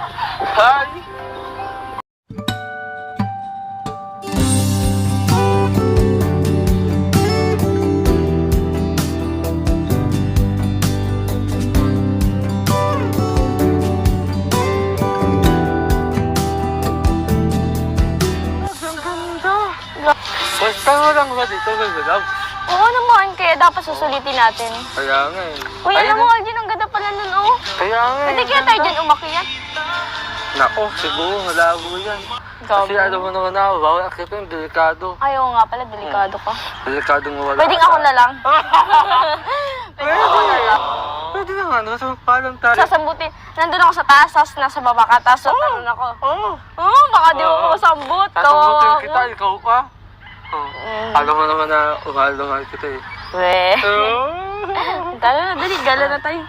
Hi! Basta mo lang ba dito, baby love? Oo naman, kaya dapat susulitin natin. Kaya nga eh. Uy, alam mo, Arjun, ang ganda pala nun, oh. Kaya nga eh. Pwede kaya tayo dyan umakyat? Nako, siguro, malabo yan. Kasi alam mo naman ako, bawal akitin, delikado. Ayaw nga pala, delikado ka. Delikadong wala. Pwedeng ako na lang. Pwede ako na lang. Pwede na nga, nasa magpalang tayo. Sasambutin. Nandun ako sa taas, tapos nasa baba ka, tapos tatanong ako. Oo. Oo, baka di mo masambut. Sasambutin kita, ikaw pa. Mm. Alam mo naman na umahal na mahal kita eh. Weh. Tara na, dali, gala na tayo.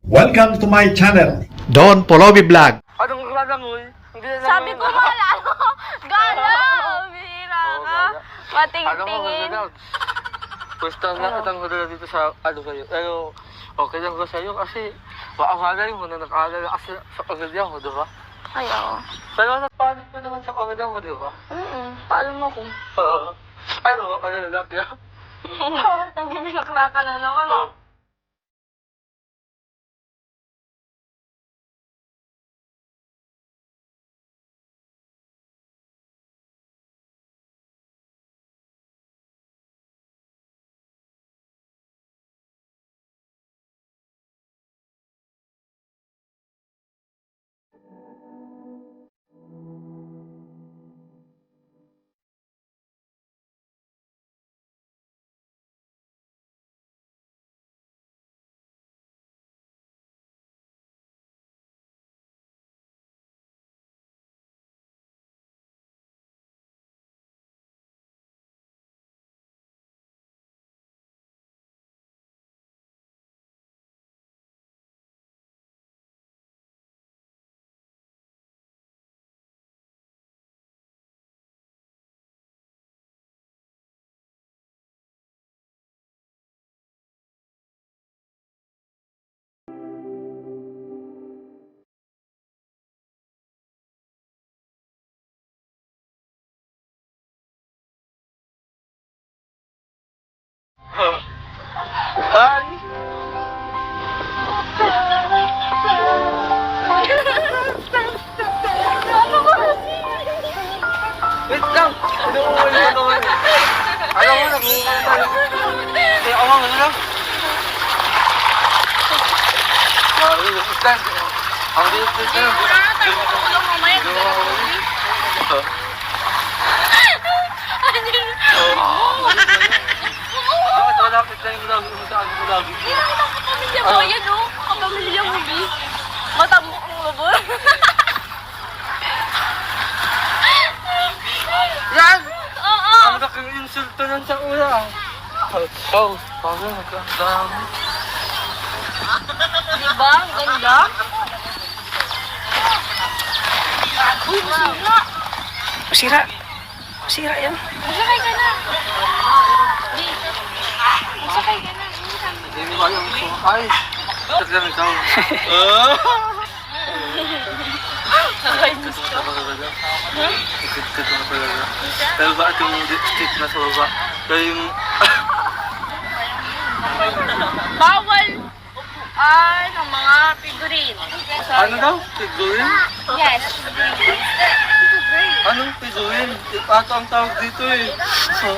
Welcome to my channel. Don Polovi Vlog. Anong lalangoy? Hindi na Sabi ko nga lalo, gala! Bihira ka. Pating-tingin. Basta lang kitang hula dito sa ano kayo. Pero okay lang ko sa'yo kasi maamalay mo na nakaalala kasi sa pamilya mo, di ba? Ay, oo. Pero nagpanik mo naman sa pamilya mo, di ba? Paano mo ko? Ano, ano na lang yan? Nagbibilaklaka na naman, oh. Hi! Wait lang! Inuuwi mo naman eh. Alam mo, nag-uwi tayo. Kaya ako nga lang. Wait lang. Ang liit na. Tulong mo, Mike. Bakit wala kita yung lagi mo sa ano mo lagi? Kapamilya mo, yan, oh. Kapamilya mo, B. Matambok ang labor. Yan! Oo. Ang laking insulto nun sa ulang. Oh, parang nagkandang. Diba? Ang ganda. Uy, masira. Masira. Masira yan. Masakay ka na. Masakay ka na. Hindi mo alam kung sumakay. Ba't lang ikaw? Sakay gusto. Ikit ka talaga. Ikit ka talaga. Pero bakit yung stick na sa baba? Kaya yung... Bawal upuan ng mga figurine. Ano daw? Figurin? Yes. Anong figurin? Ato ang tawag dito eh. So,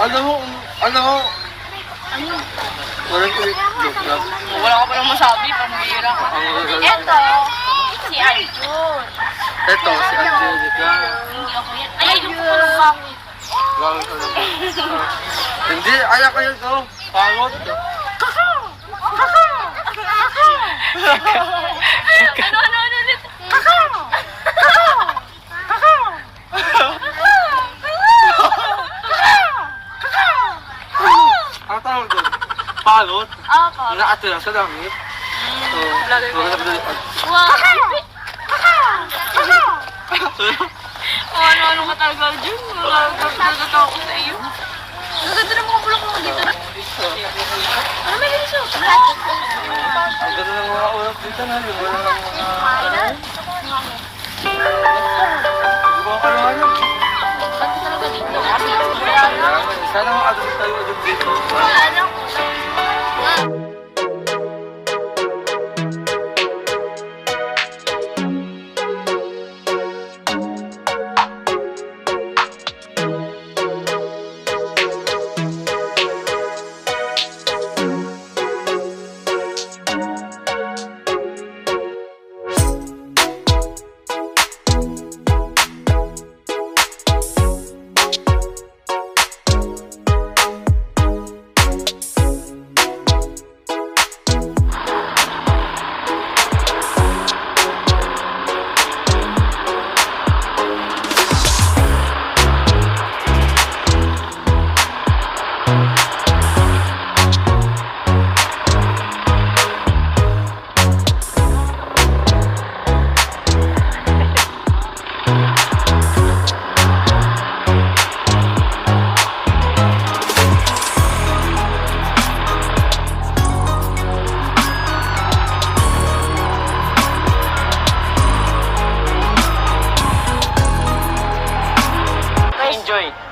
alam mo, walang ulit. Joke lang. Wala ka palang masabi, pambira ka. Ang Eto, si Arjun. Ito, si Angelica. Hindi ako yan. Ay, yung pupunong bakit. Bakit ano? Hindi, ayak kayo to. Pagod. Ano ulit? Ang tawag doon? Pagod? Ako. Naatira sa langit. Wow. Ano ka talaga, Arjun? Nagkatawa ko Ano may gusto? Ang ganda ng mga ulap dito na. Yung wala ng mga... Kailan? Hindi ko akalaman yun. Ba't talaga dito? Kasi Sana makadabit tayo agad dito. ano?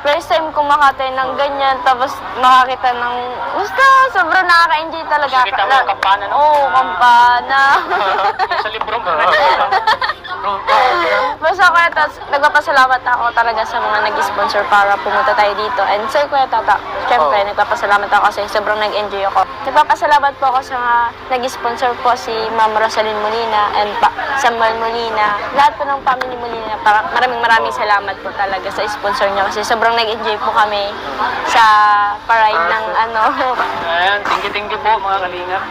First time ko makatay ng ganyan, tapos makakita ng... Basta, sobrang nakaka-enjoy talaga. Nakita mo yung kampana, no? Oo, kampana. Sa libro mo. Basta Kuya Tats, nagpapasalamat ako talaga sa mga nag-sponsor para pumunta tayo dito. And Sir Kuya Tata, syempre, nagpapasalamat ako kasi sobrang nag-enjoy ako. Nagpapasalamat po ako sa mga nag-sponsor po si Ma'am Rosalyn Molina and Samuel Molina. Lahat po ng family Molina, maraming salamat po talaga sa sponsor niya kasi sobrang nag-enjoy po kami sa parade ng ano. Ayan, thank you po mga kalingap.